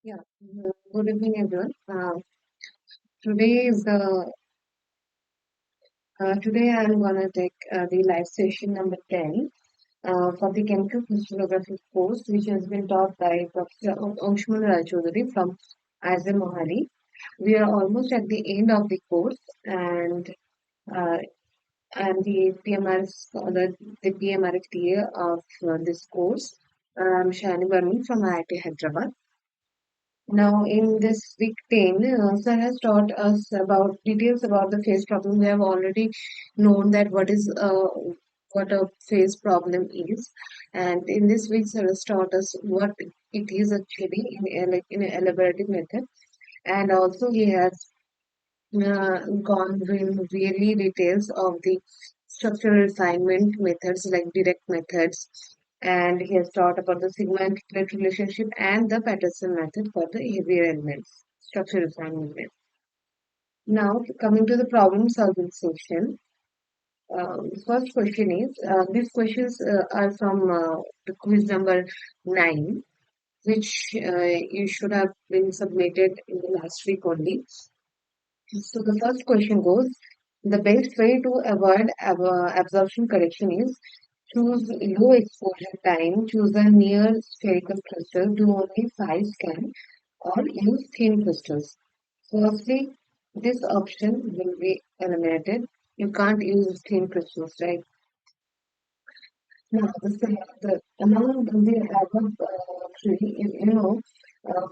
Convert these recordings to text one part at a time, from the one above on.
Yeah, good evening, everyone. Today is the today I'm gonna take the live session number 10 for the chemical crystallography course, which has been taught by Professor Anshul Rajchodhuri from Azam Mohali. We are almost at the end of the course, and uh, I'm the PMRF TA of this course. I'm Shani Barman from IIT Hyderabad. Now, in this week 10, sir has taught us about details about the phase problem. We have already known that what a phase problem is, and in this week, sir has taught us what it is actually in an elaborative method, and also he has gone in really details of the structural refinement methods like direct methods, and he has taught about the sigma and plate relationship and the Patterson method for the heavier elements, structural refinement method. Now, coming to the problem solving section, the first question is these questions are from the quiz number 9, which you should have been submitted in the last week only. So the first question goes, the best way to avoid absorption correction is choose low exposure time, choose a near spherical crystal, do only 5 scan, or use thin crystals. Firstly, this option will be eliminated. You can't use thin crystals, right? Now, among the above three,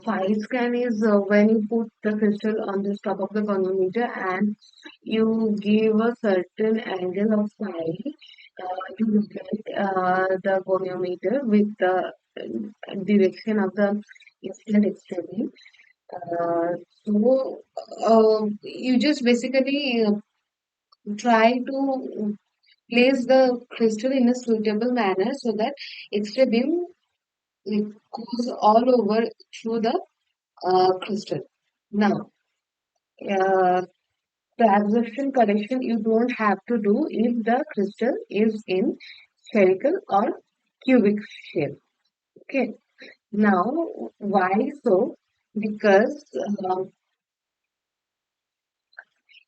fine scan is when you put the crystal on the top of the goniometer and you give a certain angle of phi to rotate the goniometer with the direction of the incident extremity. Uh, you just basically try to place the crystal in a suitable manner so that X-ray beam it goes all over through the crystal. Now, uh, the absorption correction you don't have to do if the crystal is in spherical or cubic shape. Okay. Now, why so? Because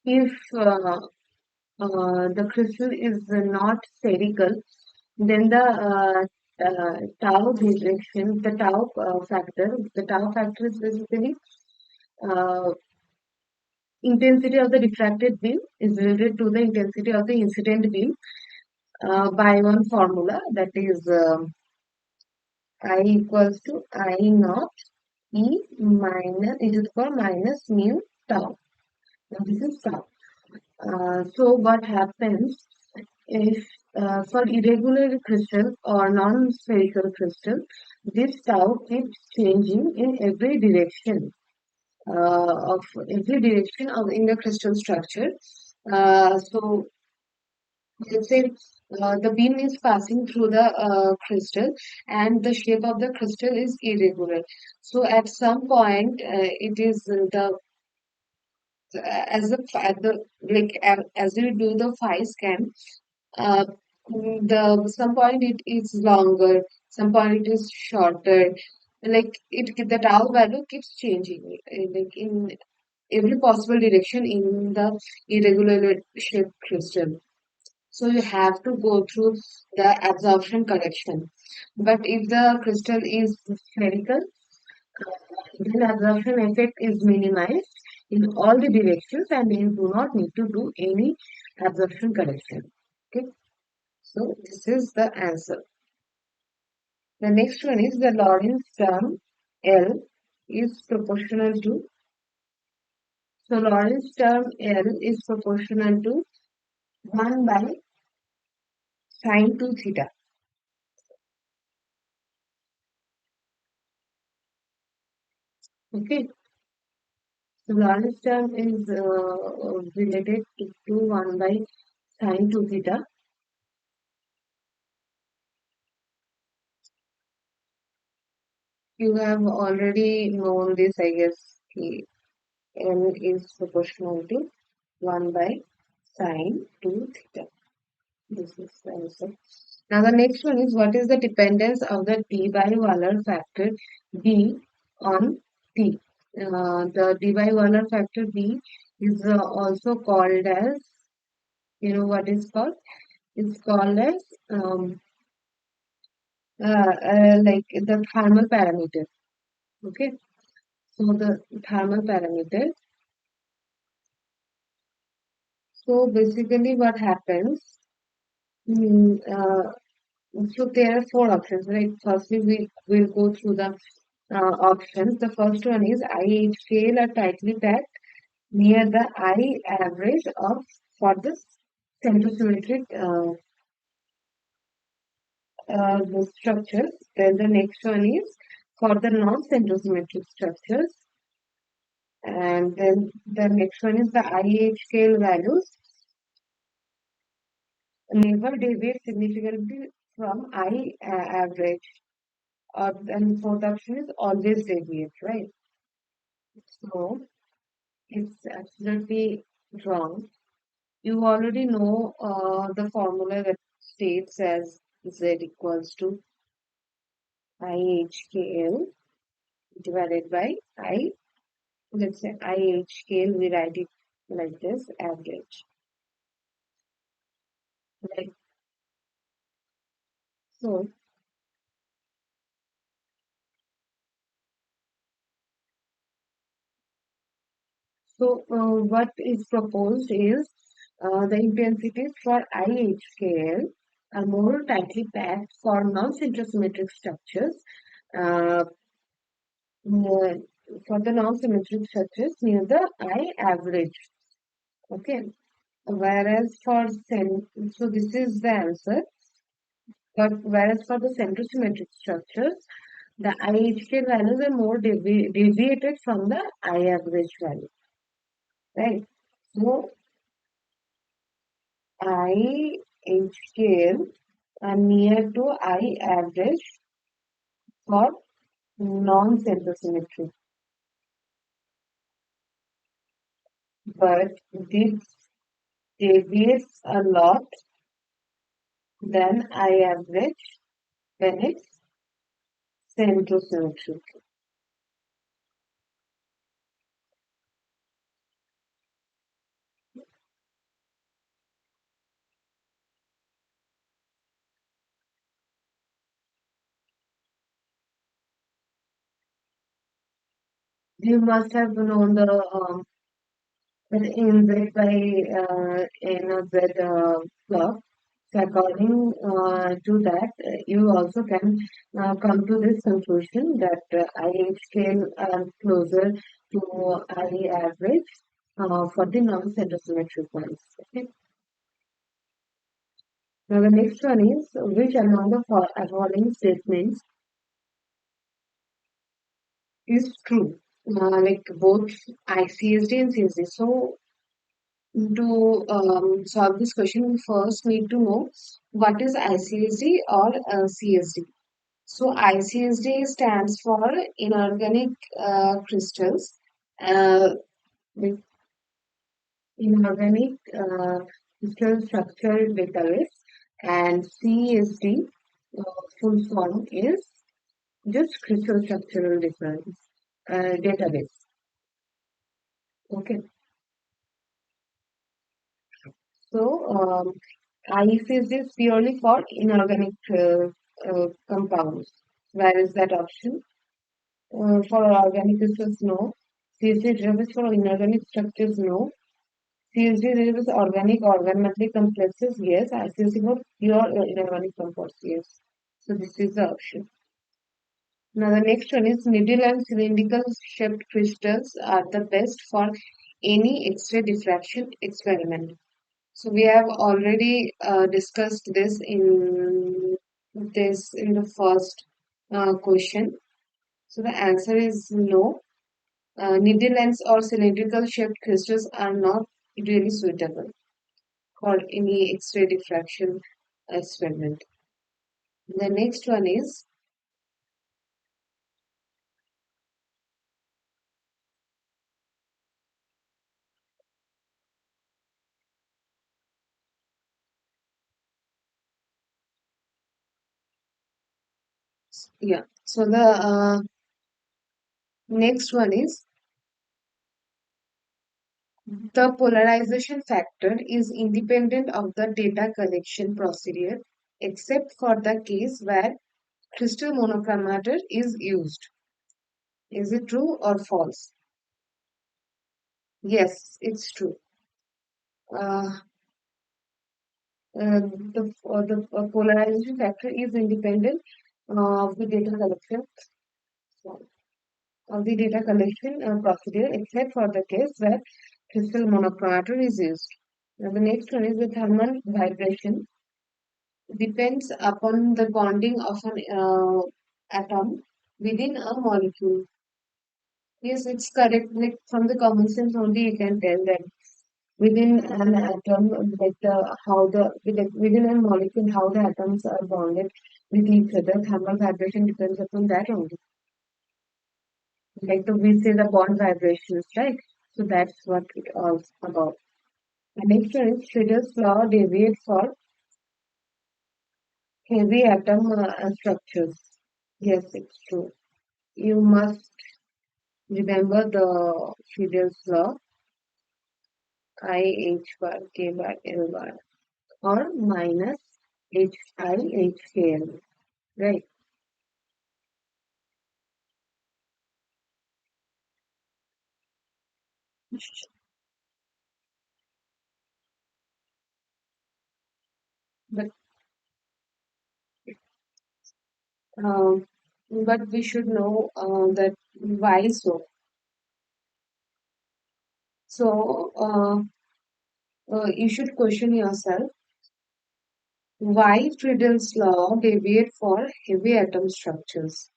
if the crystal is not spherical, then the tau factor is basically uh, intensity of the diffracted beam is related to the intensity of the incident beam by one formula that is I equals to I naught E minus e to the power minus mu tau. Now this is tau. So what happens if for irregular crystal or non-spherical crystal, this tau keeps changing in every direction in the crystal structure. So let's say the beam is passing through the crystal and the shape of the crystal is irregular. So at some point, it is the as the at the like as we do the phi scan, uh, the some point it is longer, some point it is shorter. Like the tau value keeps changing, like in every possible direction in the irregular shaped crystal. So you have to go through the absorption correction. But if the crystal is spherical, then absorption effect is minimized in all the directions and you do not need to do any absorption correction. Okay, so this is the answer. The next one is the Lorentz term L is proportional to, so Lorentz term L is proportional to 1 by sine 2 theta. Okay, so Lorentz term is related to 1 by sine 2 theta. You have already known this, I guess. N is proportional to 1 by sine 2 theta. This is the answer. Now the next one is what is the dependence of the T by Waller factor B on T. The Debye-Waller factor B is also called as, you know what is called? It's called as like the thermal parameter. Okay, so the thermal parameter. So basically, what happens? mm, uh, so there are four options, right? Firstly, we will go through the options. The first one is IH scale are tightly packed near the I average of for the centrosymmetric the structures. Then the next one is for the non-centrosymmetric structures. And then the next one is the IH scale values never deviate significantly from I average. Or then fourth option is always deviate, right? So it's absolutely wrong. You already know the formula that states as Z equals to IHKL divided by I. Let's say IHKL, we write it like this, average. Like so. So what is proposed is the intensities for IHKL are more tightly packed for non-centrosymmetric structures. Uh, near, for the non-symmetric structures near the I average. Okay. Whereas for so this is the answer. But whereas for the centrosymmetric structures, the IHK values are more deviated from the I average value. Right. So IHK are near to I average for non-centrosymmetric. But this deviates a lot than I average when it's centrosymmetric. You must have known the inbred by inbred clock. So according to that, you also can come to this conclusion that IH scale are closer to I average for the non-centrosymmetric ones. Okay. Now the next one is which among the following statements is true? Like both ICSD and CSD. So to solve this question, we first need to know what is ICSD or CSD. So ICSD stands for inorganic crystals, uh, with inorganic crystal structure database, and CSD full form is just crystal structural difference database. Okay, so ICSD is purely for inorganic compounds. Where is that option? For organic crystals, no. CSD database for inorganic structures, no. CSD database organic organometallic complexes, yes. ICSD for pure inorganic compounds, yes. So this is the option. Now the next one is needle and cylindrical shaped crystals are the best for any X-ray diffraction experiment. So we have already discussed this in the first question. So the answer is no. Needle lens or cylindrical shaped crystals are not really suitable for any X-ray diffraction experiment. The next one is yeah. So the Next one is the polarization factor is independent of the data collection procedure except for the case where crystal monochromator is used. Is it true or false? Yes, it's true. Uh, the polarization factor is independent of the data collection so, of the data collection procedure except for the case where crystal monochromator is used. Now, the next one is the thermal vibration depends upon the bonding of an atom within a molecule. Yes, it's correct. Like from the common sense only, you can tell that within an atom, like how the like within a molecule, how the atoms are bonded with each other. Thermal vibration depends upon that only. Like we say the bond vibrations, right? So that's what it all about. The next one is Schroeder's law deviate for heavy atom structures. Yes, it's true. You must remember the Schroeder's law, I H bar K bar L bar, or minus H I H K L, right? But um, but we should know that why so. So you should question yourself why Friedel's law deviate for heavy atom structures.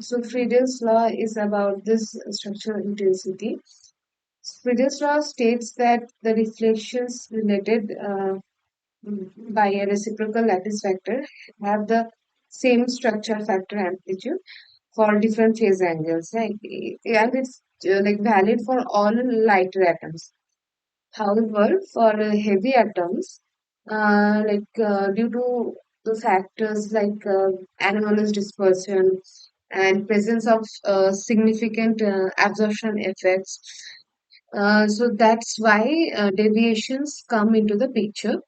So Friedel's law is about this structural intensity. Friedel's law states that the reflections related by a reciprocal lattice factor have the same structure factor amplitude for different phase angles, right? And it's like valid for all lighter atoms. However, for heavy atoms, due to the factors like anomalous dispersion and presence of significant absorption effects, so that's why deviations come into the picture.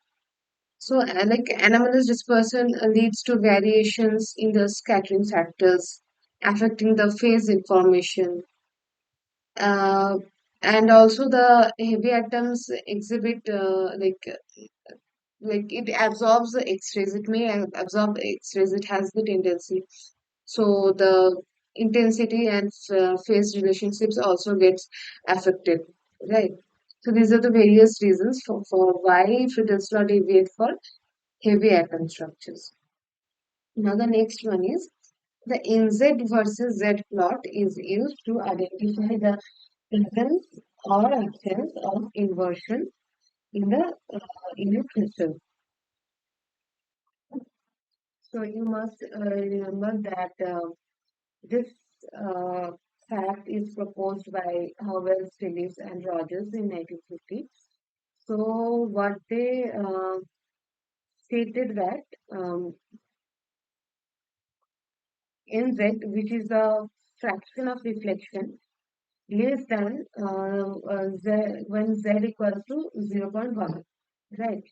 So, like anomalous dispersion leads to variations in the scattering factors, affecting the phase information. Uh, and also, the heavy atoms exhibit like it absorbs the X-rays. It may absorb X-rays. It has the tendency. So the intensity and phase relationships also gets affected, right? So these are the various reasons for why Friedel's law deviate for heavy atom structures. Now the next one is the NZ versus Z plot is used to identify the presence or absence of inversion in a crystal. So you must remember that this uh, fact is proposed by Howell, Phillips, and Rogers in 1950. So what they stated that NZ, which is the fraction of reflection, less than z when z equals to 0.1, right?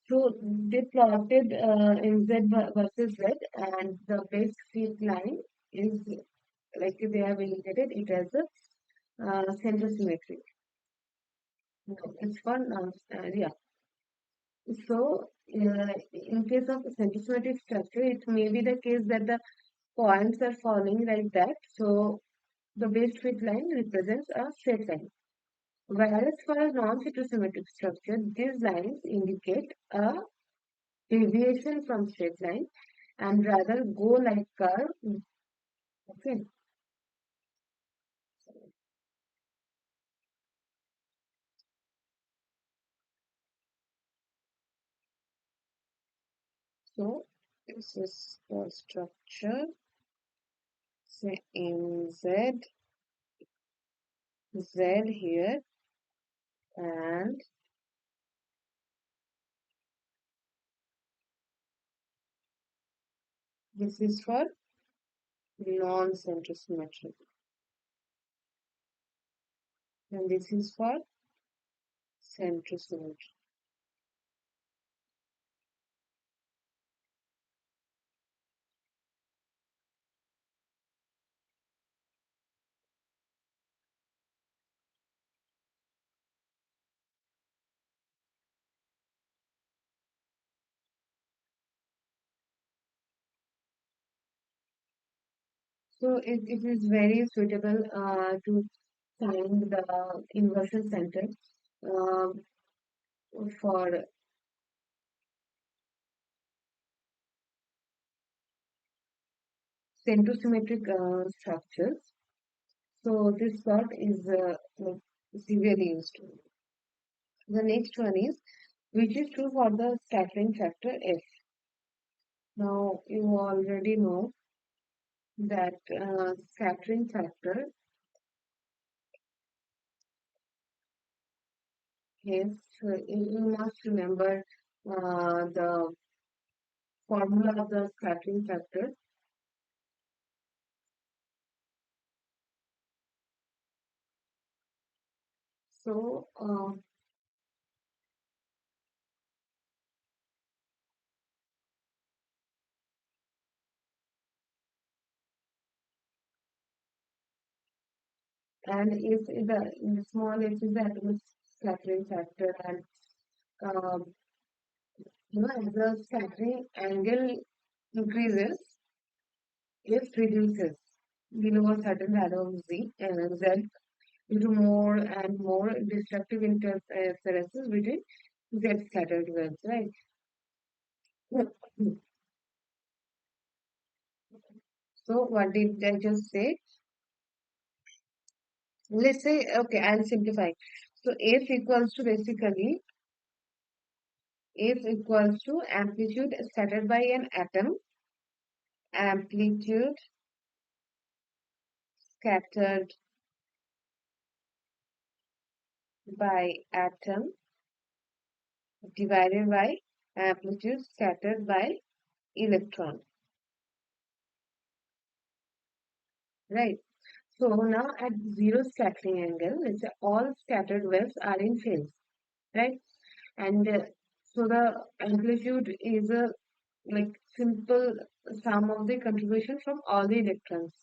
So they plotted in z versus z, and the base fit line is like they have indicated it as a center symmetry. No, it's for yeah. So in case of center symmetric structure, it may be the case that the points are falling like that. So the base fit line represents a straight line. Whereas for a non-heterosymmetric structure, these lines indicate a deviation from straight line and rather go like curve. Okay, so this is the structure. Say in Z here, and This is for non-centrosymmetric. And this is for centrosymmetric. So it is very suitable to find the inversion center uh, for centrosymmetric structures. So this part is like severely used. The next one is which is true for the scattering factor F. Now you already know that scattering factor F. You must remember the formula of the scattering factor. So and if the small f is the atomic scattering factor, and um, as the scattering angle increases, f reduces below a certain value of z due to more and more destructive interferences between z scattered waves, right? So what did I just say? Let's say, okay, I'll simplify. So f equals to basically f equals to amplitude scattered by an atom, amplitude scattered by atom divided by amplitude scattered by electron, right? So now at zero scattering angle, let's say all scattered waves are in phase, right? And so the amplitude is a like simple sum of the contribution from all the electrons,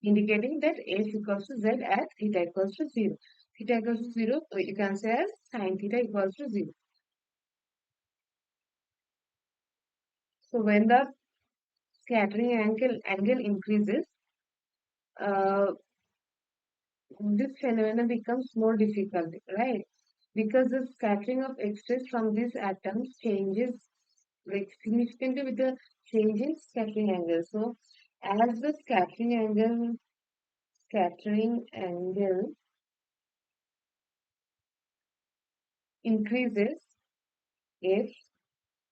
indicating that F equals to Z at theta equals to 0. Theta equals to 0, you can say as sine theta equals to 0. So when the scattering angle increases, uh, this phenomenon becomes more difficult, right? Because the scattering of X-rays from these atoms changes like significantly with the change in scattering angle. So as the scattering angle increases, F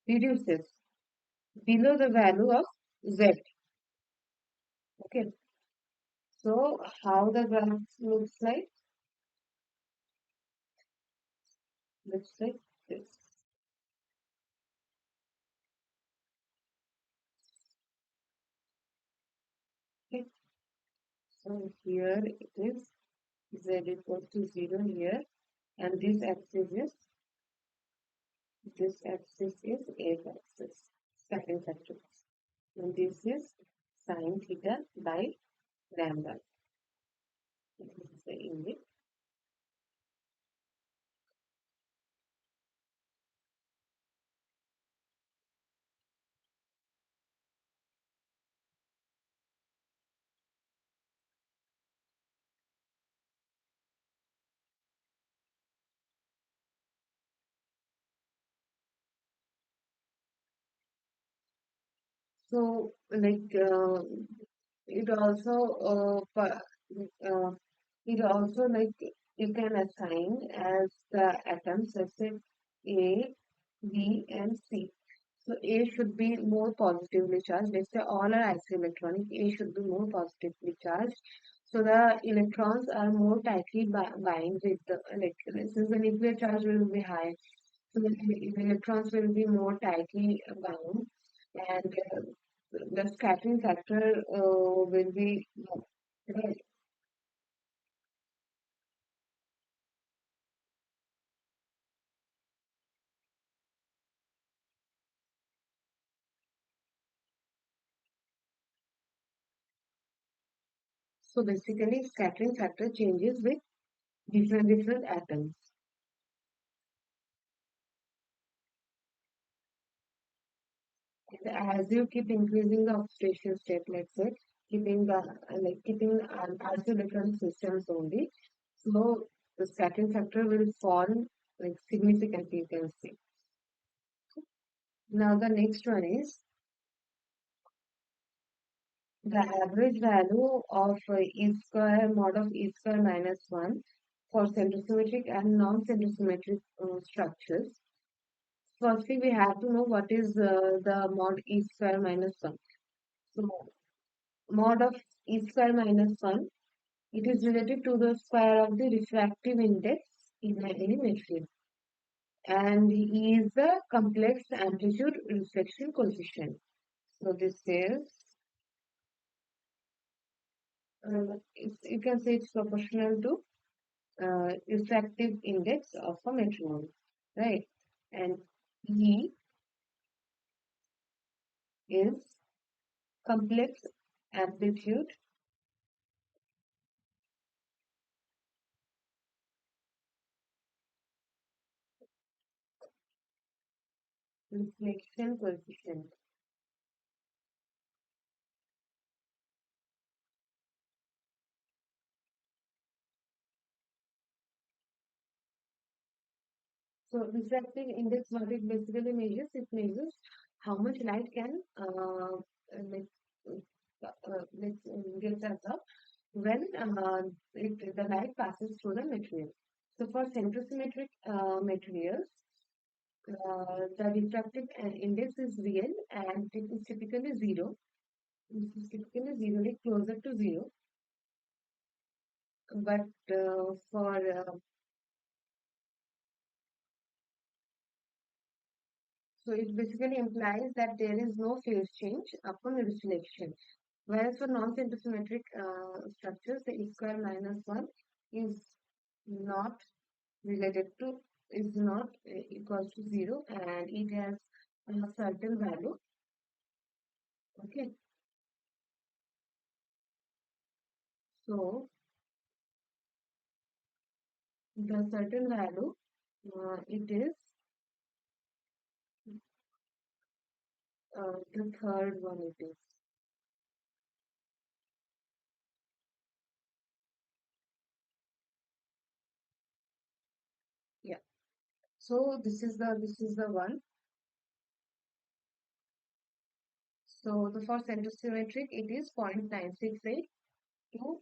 reduces below the value of Z. Okay. So how the graph looks like this. Okay. So here it is Z equals to 0 here, and this axis is F axis, second factor. And this is sine theta by lambda. This is the image. So, like, it also, uh, it also like you can assign as the atoms, let's say A, B, and C. So A should be more positively charged. Let's say all are isoelectronic. A should be more positively charged. So the electrons are more tightly bind with the like since the nuclear charge will be high, so the electrons will be more tightly bound, and the scattering factor will be right. So basically, scattering factor changes with different atoms. As you keep increasing the oxidation state, let's say, keeping as the different systems only, so the scattering factor will fall like significantly, you can see. Now the next one is the average value of E square mod of E square minus 1 for centrosymmetric and non-centrosymmetric structures. Firstly, we have to know what is the mod E square minus 1. So, mod of E square minus 1, it is related to the square of the refractive index in any material. And E is the complex amplitude reflection coefficient. So, this is, you can say it's proportional to refractive index of a material, right? And E is complex amplitude reflection coefficient. So refractive index, what it basically measures, it measures how much light can like get absorbed when the light passes through the material. So for centrosymmetric materials, the refractive index is real and it is typically zero. This is typically zero, like closer to zero. But for so it basically implies that there is no phase change upon reflection. Whereas for non-centrosymmetric structures, the E square minus 1 is not related to, is not equals to 0 and it has a certain value. Okay, so the certain value, it is the third one it is. Yeah. So this is the one. So the for centrosymmetric it is 0.968 to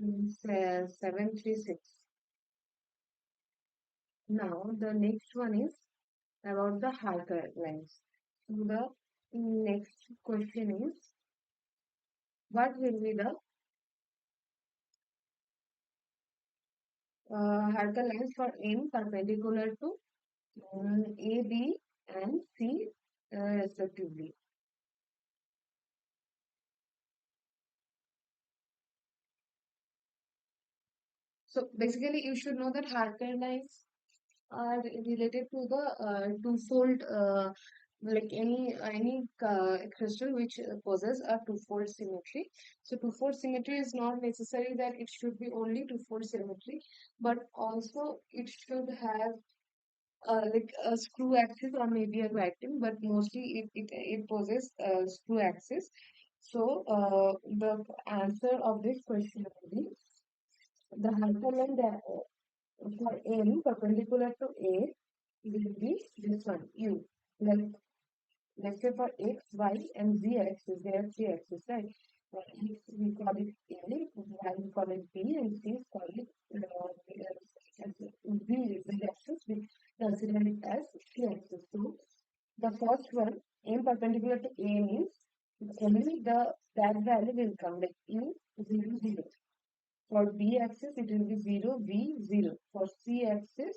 0.736. Now the next one is about the Harker lines. So the next question is what will be the Harker lines for M perpendicular to A, B and C respectively. So basically you should know that Harker lines are related to the twofold like any crystal which possess a twofold symmetry. So twofold symmetry is not necessary that it should be only twofold symmetry, but also it should have like a screw axis or maybe a vacuum, but mostly it possesses a screw axis. So the answer of this question will be the hyperline that for M perpendicular to A will be this one, U. Like, let's say for X, Y, and Z axis, there are three axes, right? For X, we call it A, Y, we call it B, and Z is called it Z axis, we consider it as T axis. So, the first one, M perpendicular to A means only that value will come like U, 0, 0. For B axis, it will be 0, V, 0. For C axis,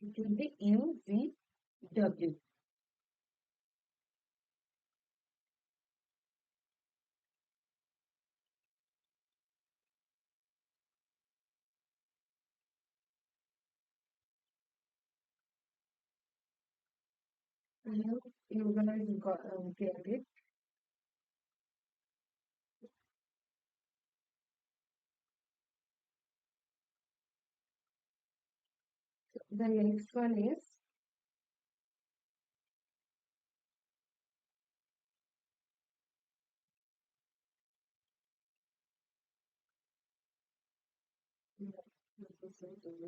It will be UVW. I hope you guys got get it. The next one is yeah, this is 0,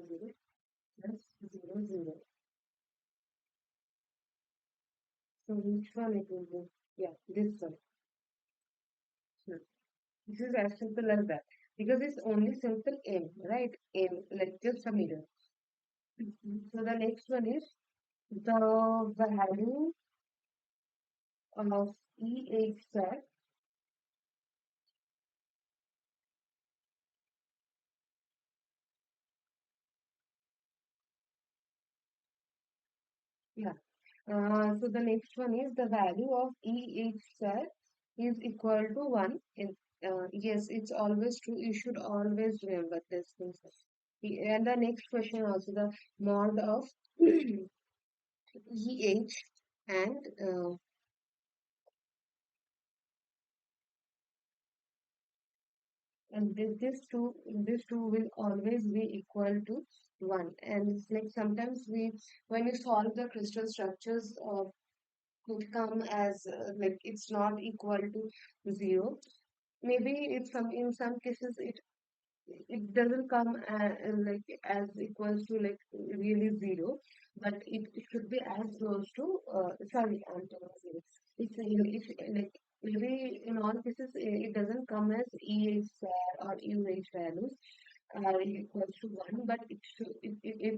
plus 0, 0. So which one it will be? Yeah, this one. Hmm. This is as simple as that. Because it's only simple M, right? M, like just a mirror. Mhm. So the next one is the value of EH star. Yeah. So the next one is the value of EH star is equal to 1. Yes, it's always true. You should always remember this thing. And the next question also the mod of EH and this two will always be equal to 1. And it's like sometimes when you solve the crystal structures, it come as like it's not equal to 0. Maybe it's in some cases it doesn't come like as equals to like really 0, but it should be as close to sorry, I'm telling 0. It's like maybe in all cases it doesn't come as EH square or UH values are equals to 1, but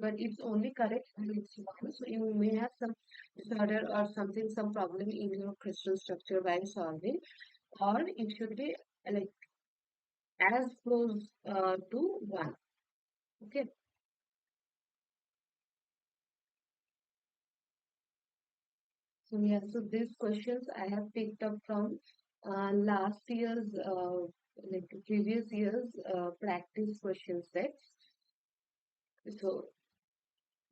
but it's only correct when it's 1. So you may have some disorder or something, some problem in your crystal structure while solving, or it should be like as close to 1. Okay. So yeah, so these questions I have picked up from last year's like previous year's practice question sets. So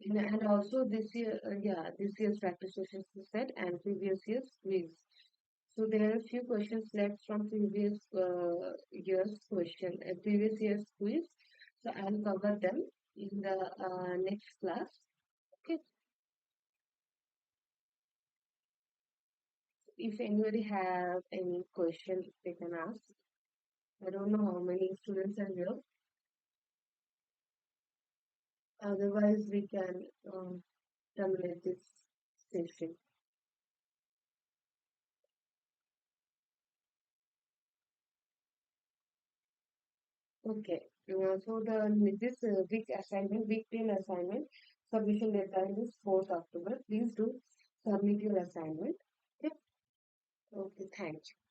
and also this year, yeah, this year's practice question set and previous year's quiz. So there are a few questions left from previous year's previous year's quiz. So I'll cover them in the next class. Okay. If anybody have any question, they can ask. I don't know how many students are here. Otherwise, we can terminate this session. Okay. So this week assignment, week 10 assignment, submission deadline is 4th October. Please do submit your assignment. Okay. Okay. Thank you.